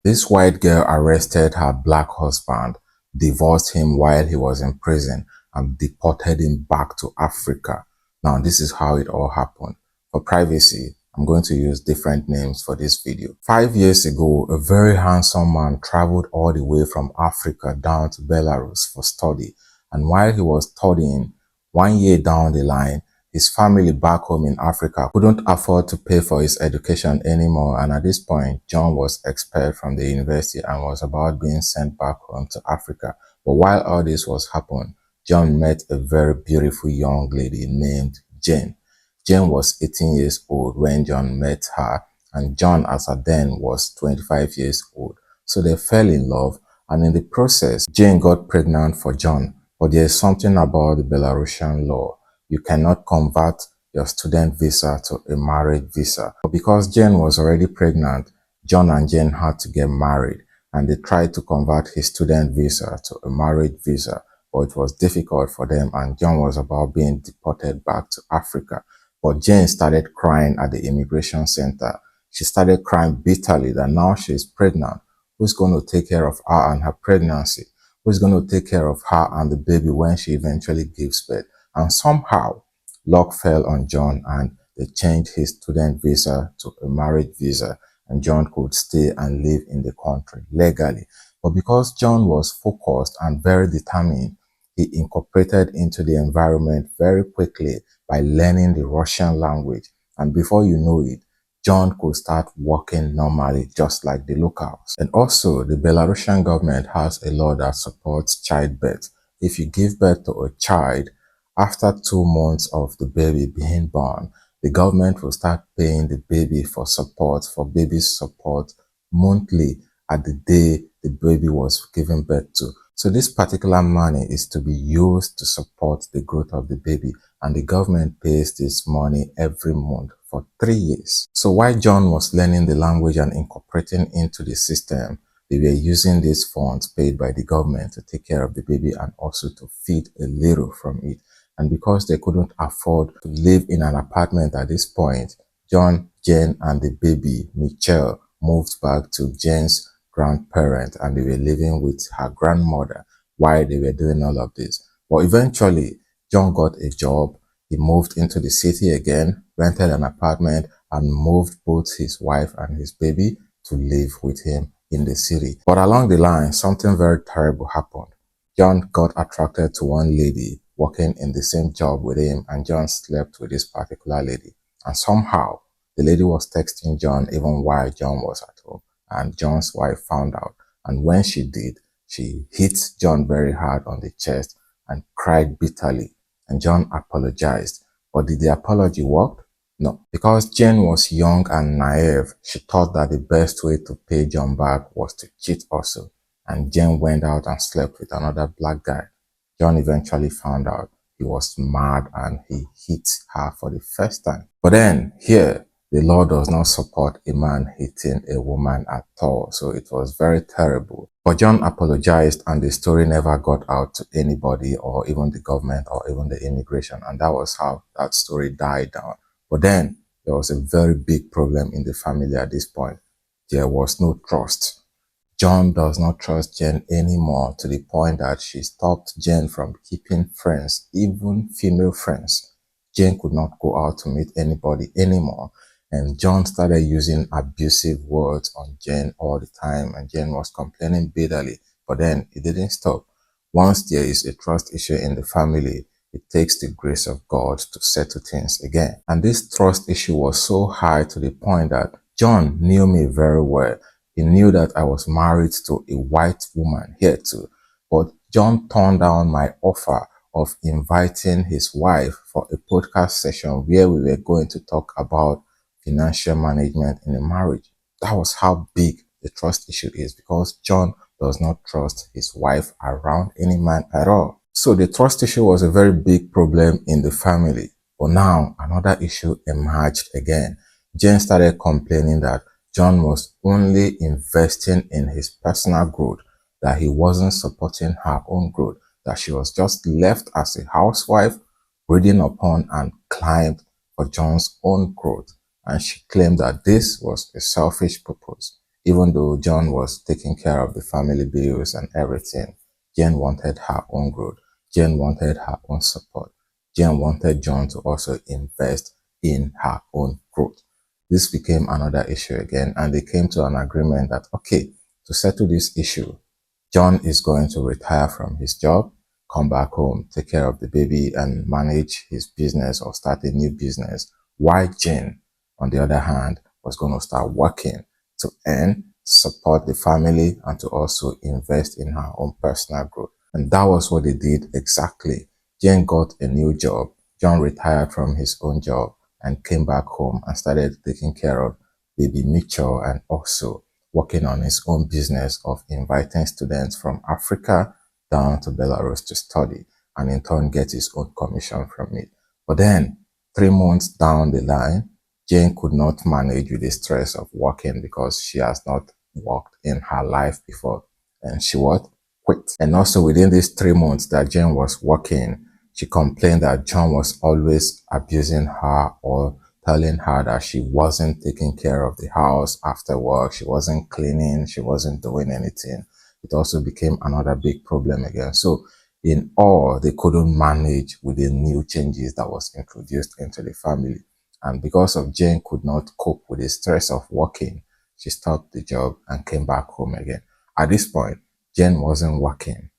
This white girl arrested her black husband, divorced him while he was in prison, and deported him back to Africa. Now, this is how it all happened. For privacy, I'm going to use different names for this video. 5 years ago, a very handsome man traveled all the way from Africa down to Belarus for study. And while he was studying, 1 year down the line, his family back home in Africa couldn't afford to pay for his education anymore, and at this point, John was expelled from the university and was about being sent back home to Africa. But while all this was happening, John met a very beautiful young lady named Jane. Jane was 18 years old when John met her, and John as at then was 25 years old. So they fell in love, and in the process, Jane got pregnant for John. But there is something about the Belarusian law. You cannot convert your student visa to a marriage visa. But because Jane was already pregnant, John and Jane had to get married, and they tried to convert his student visa to a marriage visa, but it was difficult for them, and John was about being deported back to Africa. But Jane started crying at the immigration center. She started crying bitterly that now she is pregnant. Who's going to take care of her and her pregnancy? Who's going to take care of her and the baby when she eventually gives birth? And somehow, luck fell on John, and they changed his student visa to a marriage visa, and John could stay and live in the country legally. But because John was focused and very determined, he incorporated into the environment very quickly by learning the Russian language. And before you know it, John could start working normally, just like the locals. And also, the Belarusian government has a law that supports childbirth. If you give birth to a child, after 2 months of the baby being born, the government will start paying the baby for baby support monthly at the day the baby was given birth to. So this particular money is to be used to support the growth of the baby, and the government pays this money every month for 3 years. So while John was learning the language and incorporating into the system, they were using these funds paid by the government to take care of the baby and also to feed a little from it. And because they couldn't afford to live in an apartment at this point, John, Jane, and the baby, Michelle, moved back to Jane's grandparents, and they were living with her grandmother while they were doing all of this. But eventually, John got a job. He moved into the city again, rented an apartment, and moved both his wife and his baby to live with him in the city. But along the line, something very terrible happened. John got attracted to one lady working in the same job with him, and John slept with this particular lady. And somehow, the lady was texting John even while John was at home, and John's wife found out. And when she did, she hit John very hard on the chest and cried bitterly. And John apologized. But did the apology work? No. Because Jane was young and naive, she thought that the best way to pay John back was to cheat also. And Jane went out and slept with another black guy. John eventually found out. He was mad and he hit her for the first time. But then, here, the law does not support a man hitting a woman at all, so it was very terrible. But John apologized, and the story never got out to anybody, or even the government, or even the immigration, and that was how that story died down. But then, there was a very big problem in the family at this point. There was no trust. John does not trust Jane anymore, to the point that she stopped Jane from keeping friends, even female friends. Jane could not go out to meet anybody anymore. And John started using abusive words on Jane all the time, and Jane was complaining bitterly. But then it didn't stop. Once there is a trust issue in the family, it takes the grace of God to settle things again. And this trust issue was so high to the point that John knew me very well. He knew that I was married to a white woman here too. But John turned down my offer of inviting his wife for a podcast session where we were going to talk about financial management in a marriage. That was how big the trust issue is, because John does not trust his wife around any man at all. So the trust issue was a very big problem in the family. But now another issue emerged again. Jane started complaining that John was only investing in his personal growth, that he wasn't supporting her own growth, that she was just left as a housewife, reading upon and climbed for John's own growth. And she claimed that this was a selfish purpose. Even though John was taking care of the family bills and everything, Jane wanted her own growth. Jane wanted her own support. Jane wanted John to also invest in her own growth. This became another issue again, and they came to an agreement that, okay, to settle this issue, John is going to retire from his job, come back home, take care of the baby, and manage his business or start a new business. While Jane, on the other hand, was going to start working to earn, support the family, and to also invest in her own personal growth. And that was what they did exactly. Jane got a new job. John retired from his own job and came back home and started taking care of baby Mitchell and also working on his own business of inviting students from Africa down to Belarus to study and in turn get his own commission from it. But then 3 months down the line, Jane could not manage with the stress of working because she has not worked in her life before. And she what? Quit. And also within these 3 months that Jane was working, she complained that John was always abusing her or telling her that she wasn't taking care of the house after work, she wasn't cleaning, she wasn't doing anything. It also became another big problem again. So in all, they couldn't manage with the new changes that was introduced into the family. And because of Jane could not cope with the stress of working, she stopped the job and came back home again. At this point, Jane wasn't working.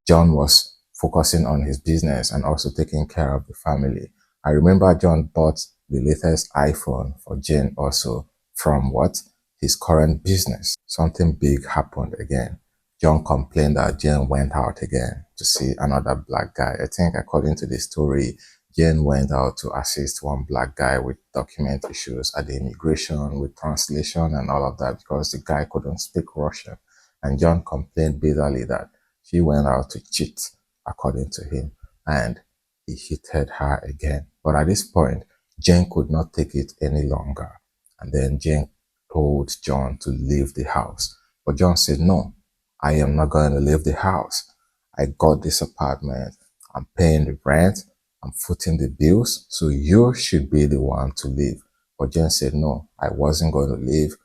John was focusing on his business and also taking care of the family. I remember John bought the latest iPhone for Jane also from what? His current business. Something big happened again. John complained that Jane went out again to see another black guy. I think according to the story, Jane went out to assist one black guy with document issues at the immigration, with translation and all of that because the guy couldn't speak Russian. And John complained bitterly that she went out to cheat, according to him, and he hated her again. But at this point, Jane could not take it any longer. And then Jane told John to leave the house. But John said, no, I am not going to leave the house. I got this apartment. I'm paying the rent. I'm footing the bills. So you should be the one to leave. But Jane said, no, I wasn't going to leave.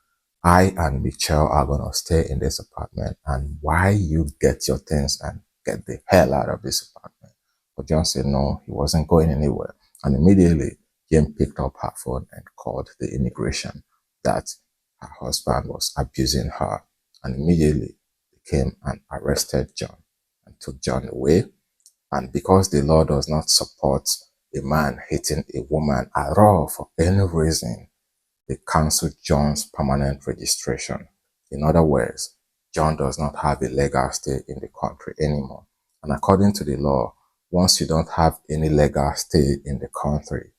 I and Michelle are going to stay in this apartment, and why you get your things and get the hell out of this apartment. But John said no, he wasn't going anywhere. And immediately, Jane picked up her phone and called the immigration that her husband was abusing her. And immediately, they came and arrested John and took John away. And because the law does not support a man hitting a woman at all for any reason, they cancelled John's permanent registration. In other words, John does not have a legal stay in the country anymore. And according to the law, once you don't have any legal stay in the country,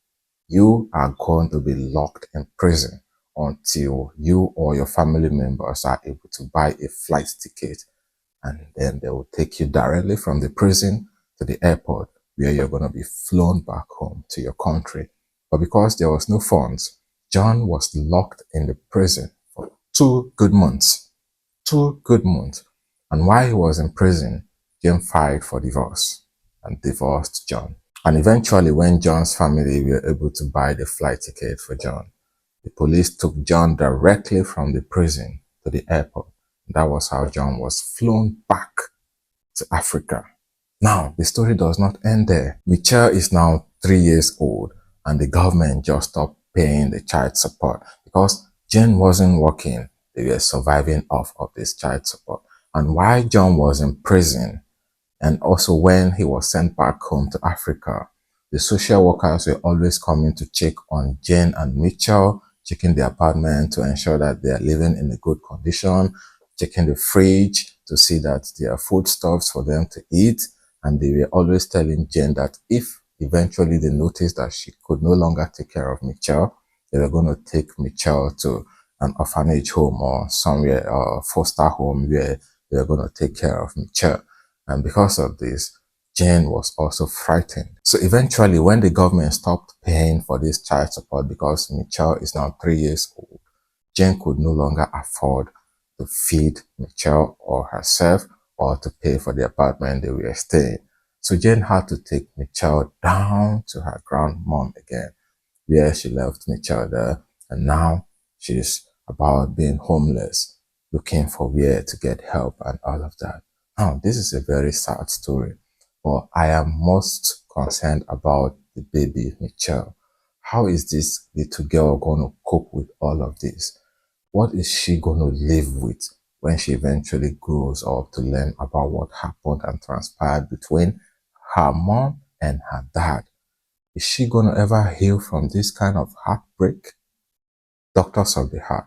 you are going to be locked in prison until you or your family members are able to buy a flight ticket, and then they will take you directly from the prison to the airport where you're going to be flown back home to your country. But because there was no funds, John was locked in the prison for 2 good months. 2 good months. And while he was in prison, Jane filed for divorce and divorced John. And eventually, when John's family were able to buy the flight ticket for John, the police took John directly from the prison to the airport. That was how John was flown back to Africa. Now, the story does not end there. Michelle is now 3 years old and the government just stopped paying the child support because Jane wasn't working. They were surviving off of this child support. And while John was in prison, and also when he was sent back home to Africa, the social workers were always coming to check on Jane and Mitchell, checking the apartment to ensure that they are living in a good condition, checking the fridge to see that there are foodstuffs for them to eat. And they were always telling Jane that if eventually they noticed that she could no longer take care of Mitchell, they were going to take Mitchell to an orphanage home or somewhere, or foster home where they were going to take care of Mitchell. And because of this, Jane was also frightened. So eventually, when the government stopped paying for this child support because Mitchell is now 3 years old, Jane could no longer afford to feed Mitchell or herself or to pay for the apartment they were staying. So Jane had to take Mitchell down to her grandmom again, where she left Mitchell there. And now she's about being homeless. looking for where to get help and all of that. Now, this is a very sad story, but I am most concerned about the baby, Michelle. How is this little girl going to cope with all of this? What is she going to live with when she eventually grows up to learn about what happened and transpired between her mom and her dad? Is she going to ever heal from this kind of heartbreak? Doctors of the heart,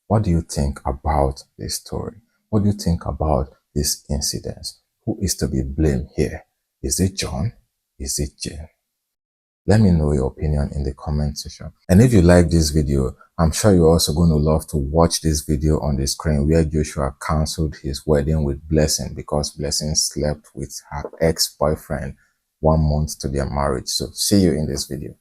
what do you think about this story? What do you think about this incident? Who is to be blamed here? Is it John? Is it Jane? Let me know your opinion in the comment section. And if you like this video, I'm sure you're also going to love to watch this video on the screen where Joshua cancelled his wedding with Blessing because Blessing slept with her ex-boyfriend 1 month to their marriage. So see you in this video.